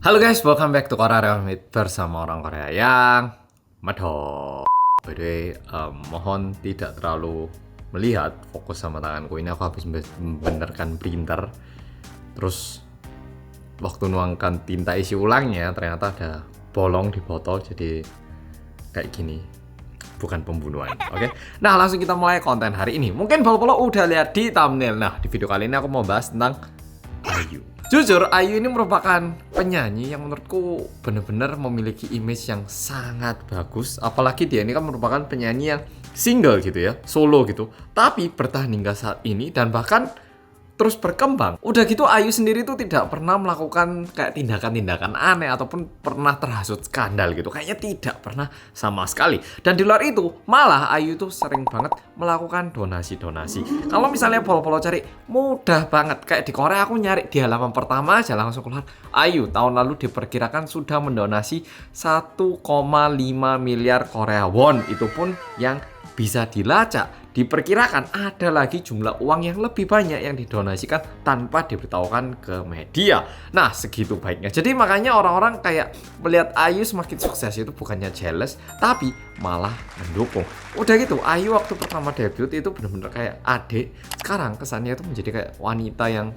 Halo guys, welcome back to Korea Realmate bersama orang Korea yang medok. By the way, mohon tidak terlalu melihat, fokus sama tanganku. Ini aku habis membenarkan printer. Terus waktu nuangkan tinta isi ulangnya ternyata ada bolong di botol, jadi kayak gini. Bukan pembunuhan, oke? Nah, langsung kita mulai konten hari ini. Mungkin Polo udah lihat di thumbnail. Nah, di video kali ini aku mau bahas tentang Ayu. Jujur, Ayu ini merupakan penyanyi yang menurutku benar-benar memiliki image yang sangat bagus. Apalagi dia ini kan merupakan penyanyi yang single gitu ya, solo gitu. Tapi bertahan hingga saat ini dan bahkan terus berkembang. Udah gitu Ayu sendiri tuh tidak pernah melakukan kayak tindakan-tindakan aneh ataupun pernah terhasut skandal gitu. Kayaknya tidak pernah sama sekali. Dan di luar itu, malah Ayu tuh sering banget melakukan donasi-donasi. Kalau misalnya Polo cari, mudah banget. Kayak di Korea aku nyari di halaman pertama aja langsung keluar. Ayu tahun lalu diperkirakan sudah mendonasi 1,5 miliar Korea won. Itu pun yang bisa dilacak. Diperkirakan ada lagi jumlah uang yang lebih banyak yang didonasikan tanpa diberitahukan ke media. Nah, segitu baiknya. Jadi makanya orang-orang kayak melihat Ayu semakin sukses itu bukannya jealous, tapi malah mendukung. Udah gitu, Ayu waktu pertama debut itu benar-benar kayak adik. Sekarang kesannya itu menjadi kayak wanita yang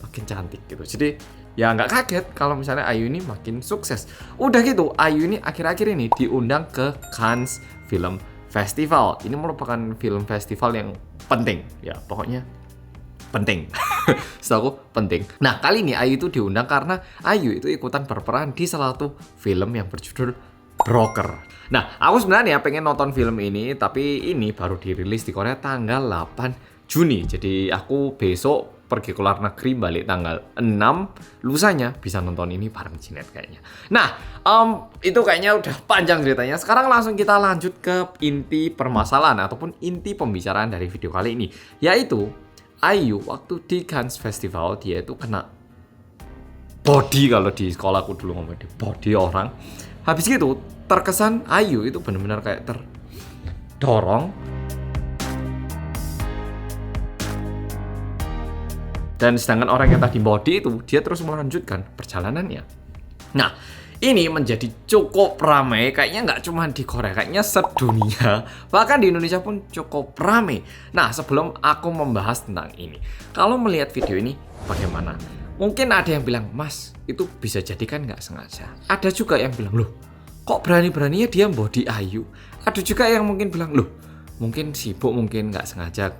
makin cantik gitu. Jadi ya nggak kaget kalau misalnya Ayu ini makin sukses. Udah gitu, Ayu ini akhir-akhir ini diundang ke Cannes Film Festival. Ini merupakan film festival yang penting. Ya, pokoknya penting. Setahu aku penting. Nah, kali ini Ayu itu diundang karena Ayu itu ikutan berperan di salah satu film yang berjudul Broker. Nah, aku sebenarnya pengen nonton film ini, tapi ini baru dirilis di Korea tanggal 8 Juni. Jadi aku besok pergi ke luar negeri, balik tanggal 6, lusanya bisa nonton ini bareng Jinet kayaknya. Nah, itu kayaknya udah panjang ceritanya. Sekarang langsung kita lanjut ke inti permasalahan ataupun inti pembicaraan dari video kali ini, yaitu Ayu waktu di Cannes Festival dia itu kena body, kalau di sekolahku dulu ngomong di body orang. Habis gitu terkesan Ayu itu benar-benar kayak terdorong. Dan sedangkan orang yang tadi body itu, dia terus melanjutkan perjalanannya. Nah, ini menjadi cukup ramai, kayaknya nggak cuma di Korea, kayaknya sedunia. Bahkan di Indonesia pun cukup ramai. Nah, sebelum aku membahas tentang ini, kalau melihat video ini, bagaimana? Mungkin ada yang bilang, Mas, itu bisa jadi kan nggak sengaja. Ada juga yang bilang, loh, kok berani-beraninya dia body Ayu? Ada juga yang mungkin bilang, loh, mungkin sibuk, mungkin nggak sengaja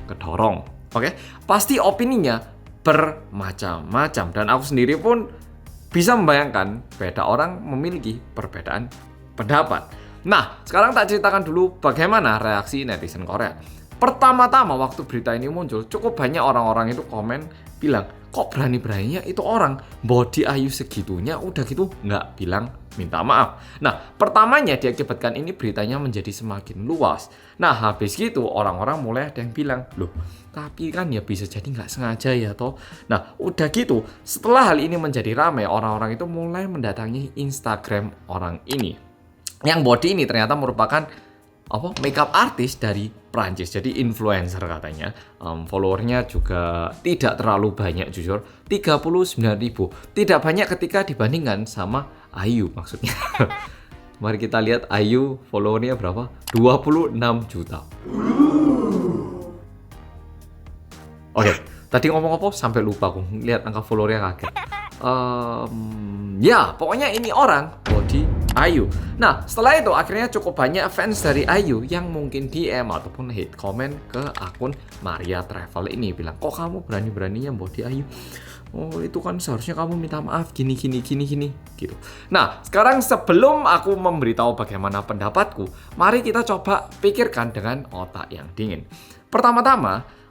kedorong. Oke, pasti opininya bermacam-macam dan aku sendiri pun bisa membayangkan beda orang memiliki perbedaan pendapat. Nah, sekarang tak ceritakan dulu bagaimana reaksi netizen Korea. Pertama-tama waktu berita ini muncul, cukup banyak orang-orang itu komen bilang, kok berani-beraninya itu orang body Ayu segitunya udah gitu nggak bilang minta maaf. Nah, pertamanya diakibatkan ini beritanya menjadi semakin luas. Nah, habis gitu orang-orang mulai ada yang bilang, loh, tapi kan ya bisa jadi nggak sengaja ya toh. Nah, udah gitu, setelah hal ini menjadi ramai, orang-orang itu mulai mendatangi Instagram orang ini. Yang body ini ternyata merupakan makeup artist dari Prancis, jadi influencer katanya. Followernya juga tidak terlalu banyak jujur, 39.000. Tidak banyak ketika dibandingkan sama Ayu maksudnya. Mari kita lihat Ayu followernya berapa? 26 juta. Oke, tadi ngomong apa sampai lupa aku lihat angka followernya kaget. Ya, pokoknya ini orang body Ayu. Nah, setelah itu akhirnya cukup banyak fans dari Ayu yang mungkin DM ataupun hate comment ke akun Maria Travel ini bilang, kok kamu berani-beraninya body Ayu? Oh, itu kan seharusnya kamu minta maaf gini gitu. Nah, sekarang sebelum aku memberitahu bagaimana pendapatku, mari kita coba pikirkan dengan otak yang dingin. Pertama-tama,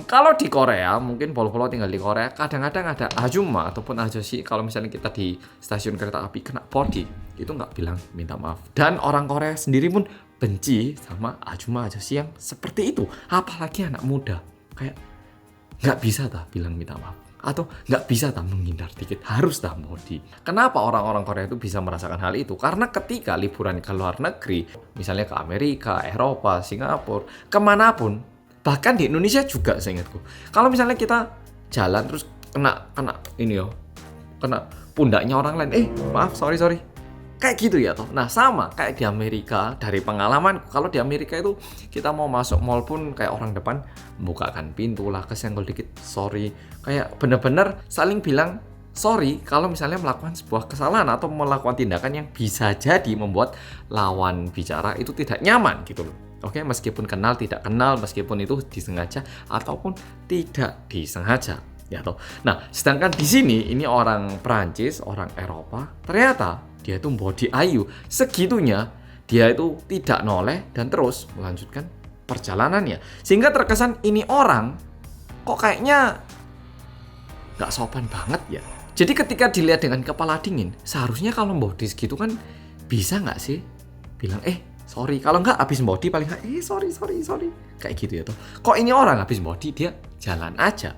kalau di Korea, mungkin Polo tinggal di Korea, kadang-kadang ada ajuma ataupun ajoshi. Kalau misalnya kita di stasiun kereta api kena body, itu nggak bilang minta maaf. Dan orang Korea sendiri pun benci sama ajuma ajoshi yang seperti itu. Apalagi anak muda, kayak nggak bisa bilang minta maaf. Atau nggak bisa menghindar dikit, harus body. Kenapa orang-orang Korea itu bisa merasakan hal itu? Karena ketika liburan ke luar negeri, misalnya ke Amerika, Eropa, Singapura, kemanapun, bahkan di Indonesia juga seingatku, kalau misalnya kita jalan terus kena ini kena pundaknya orang lain, maaf, sorry. Kayak gitu ya toh. Nah sama kayak di Amerika, dari pengalaman kalau di Amerika itu kita mau masuk mall pun kayak orang depan membukakan pintu lah, kesenggol dikit sorry, kayak bener-bener saling bilang sorry kalau misalnya melakukan sebuah kesalahan atau melakukan tindakan yang bisa jadi membuat lawan bicara itu tidak nyaman gitu loh. Oke, meskipun kenal tidak kenal, meskipun itu disengaja ataupun tidak disengaja ya toh. Nah sedangkan di sini ini orang Perancis, orang Eropa, ternyata dia itu body ayu, segitunya dia itu tidak noleh dan terus melanjutkan perjalanannya. Sehingga terkesan ini orang kok kayaknya gak sopan banget ya. Jadi ketika dilihat dengan kepala dingin, seharusnya kalau body segitu kan bisa gak sih bilang sorry. Kalau nggak habis body paling nggak sorry. Kayak gitu ya toh. Kok ini orang habis body dia jalan aja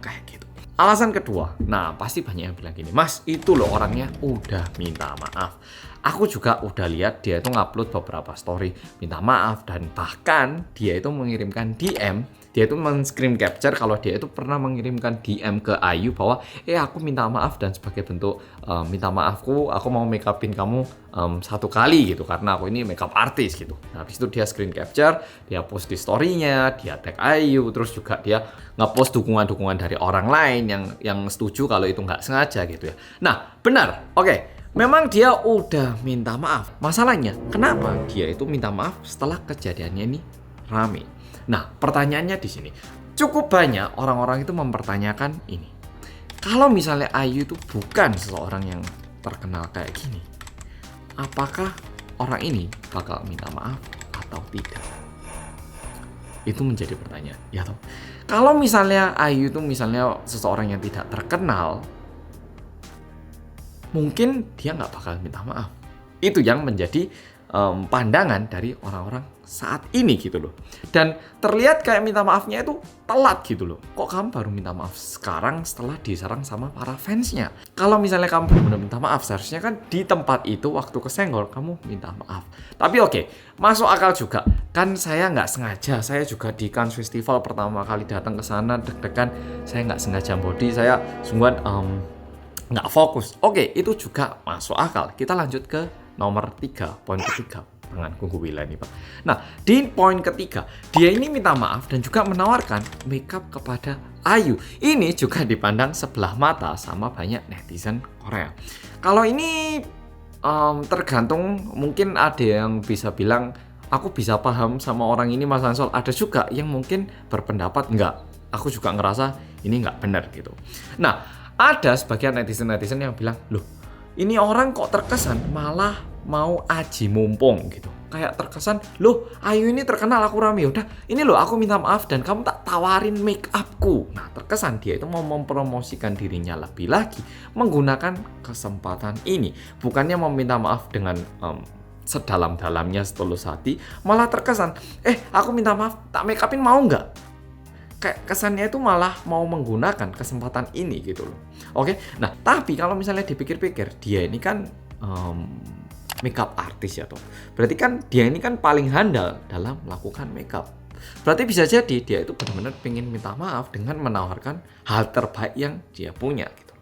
kayak gitu. Alasan kedua, nah pasti banyak yang bilang gini, Mas itu loh orangnya udah minta maaf. Aku juga udah lihat dia itu ngupload beberapa story minta maaf dan bahkan dia itu mengirimkan DM, dia itu men-screen capture kalau dia itu pernah mengirimkan DM ke Ayu bahwa aku minta maaf dan sebagai bentuk minta maafku, aku mau make upin kamu 1 kali gitu karena aku ini makeup artist gitu. Nah, habis itu dia screen capture, dia post di story-nya, dia tag Ayu, terus juga dia nge-post dukungan-dukungan dari orang lain yang setuju kalau itu nggak sengaja gitu ya. Nah, benar. Oke. Memang dia udah minta maaf. Masalahnya, kenapa dia itu minta maaf setelah kejadiannya ini rame? Nah, pertanyaannya di sini. Cukup banyak orang-orang itu mempertanyakan ini. Kalau misalnya Ayu itu bukan seseorang yang terkenal kayak gini, apakah orang ini bakal minta maaf atau tidak? Itu menjadi pertanyaan, ya toh. Kalau misalnya Ayu itu misalnya seseorang yang tidak terkenal, mungkin dia nggak bakal minta maaf. Itu yang menjadi pandangan dari orang-orang saat ini gitu loh. Dan terlihat kayak minta maafnya itu telat gitu loh. Kok kamu baru minta maaf sekarang setelah diserang sama para fansnya? Kalau misalnya kamu benar minta maaf, seharusnya kan di tempat itu waktu kesenggol kamu minta maaf. Tapi oke, masuk akal juga. Kan saya nggak sengaja, saya juga di Cannes Festival pertama kali datang ke sana deg-degan, saya nggak sengaja body, saya sungguhan nggak fokus. Oke, itu juga masuk akal. Kita lanjut ke nomor 3, poin ketiga. Tangan kuku Wila nih Pak. Nah, di poin ketiga, dia ini minta maaf dan juga menawarkan makeup kepada Ayu. Ini juga dipandang sebelah mata sama banyak netizen Korea. Kalau ini tergantung, mungkin ada yang bisa bilang, aku bisa paham sama orang ini Mas Ansol. Ada juga yang mungkin berpendapat, enggak, aku juga ngerasa ini enggak benar gitu. Nah, ada sebagian netizen yang bilang, loh ini orang kok terkesan malah mau aji mumpung gitu. Kayak terkesan, loh Ayu ini terkenal, aku rame, udah ini loh aku minta maaf dan kamu tak tawarin make upku. Nah terkesan dia itu mau mempromosikan dirinya lebih lagi menggunakan kesempatan ini. Bukannya meminta maaf dengan sedalam-dalamnya setulus hati, malah terkesan, aku minta maaf, tak make upin mau nggak? Kayak kesannya itu malah mau menggunakan kesempatan ini gitu loh. Oke, nah tapi kalau misalnya dipikir-pikir, dia ini kan makeup artist ya toh. Berarti kan dia ini kan paling handal dalam melakukan makeup. Berarti bisa jadi dia itu benar-benar pengen minta maaf dengan menawarkan hal terbaik yang dia punya gitu.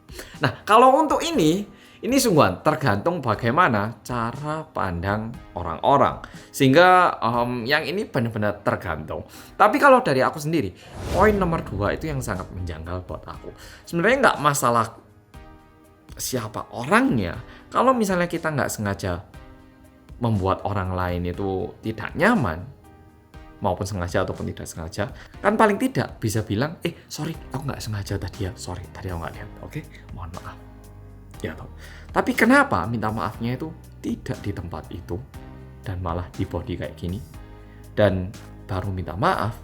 Nah kalau untuk ini sungguhan tergantung bagaimana cara pandang orang-orang. Sehingga yang ini benar-benar tergantung. Tapi kalau dari aku sendiri, poin nomor 2 itu yang sangat menjanggal buat aku. Sebenarnya nggak masalah siapa orangnya. Kalau misalnya kita nggak sengaja membuat orang lain itu tidak nyaman, maupun sengaja ataupun tidak sengaja, kan paling tidak bisa bilang, sorry, aku nggak sengaja tadi ya, sorry, tadi aku nggak lihat, oke, mohon maaf. Ya toh. Tapi kenapa minta maafnya itu tidak di tempat itu dan malah di body kayak gini, dan baru minta maaf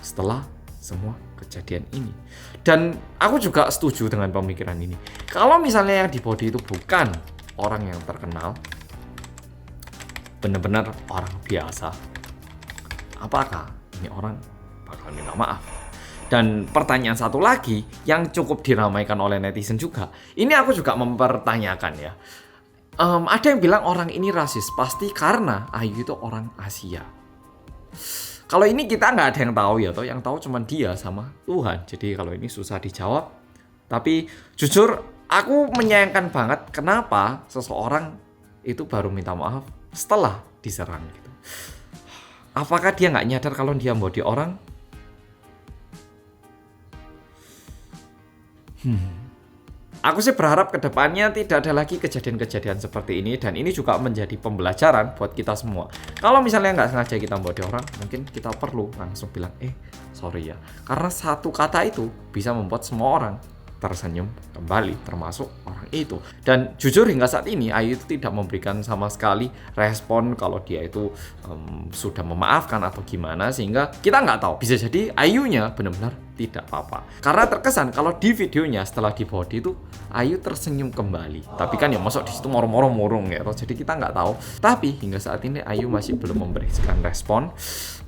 setelah semua kejadian ini? Dan aku juga setuju dengan pemikiran ini. Kalau misalnya yang di body itu bukan orang yang terkenal, benar-benar orang biasa, apakah ini orang bakal minta maaf? Dan pertanyaan satu lagi yang cukup diramaikan oleh netizen juga, ini aku juga mempertanyakan ya. Ada yang bilang orang ini rasis, pasti karena Ayu itu orang Asia. Kalau ini kita nggak ada yang tahu ya, yang tahu cuma dia sama Tuhan. Jadi kalau ini susah dijawab. Tapi jujur Aku menyayangkan banget kenapa seseorang itu baru minta maaf setelah diserang gitu. Apakah dia nggak nyadar kalau dia body orang? Aku sih berharap kedepannya tidak ada lagi kejadian-kejadian seperti ini, dan ini juga menjadi pembelajaran buat kita semua. Kalau misalnya nggak sengaja kita body orang, mungkin kita perlu langsung bilang, sorry ya. Karena satu kata itu bisa membuat semua orang tersenyum kembali, termasuk orang itu. Dan jujur hingga saat ini Ayu itu tidak memberikan sama sekali respon kalau dia itu sudah memaafkan atau gimana, sehingga kita nggak tahu, bisa jadi Ayunya benar-benar tidak apa-apa. Karena terkesan kalau di videonya setelah di body itu Ayu tersenyum kembali, tapi kan ya masuk di situ moro-moro murung ya, jadi kita nggak tahu. Tapi hingga saat ini Ayu masih belum memberikan respon.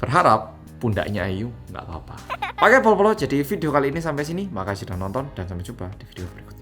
Berharap pundaknya Ayu nggak apa-apa. Oke, polo-polo, jadi video kali ini sampai sini. Makasih sudah nonton dan sampai jumpa di video berikutnya.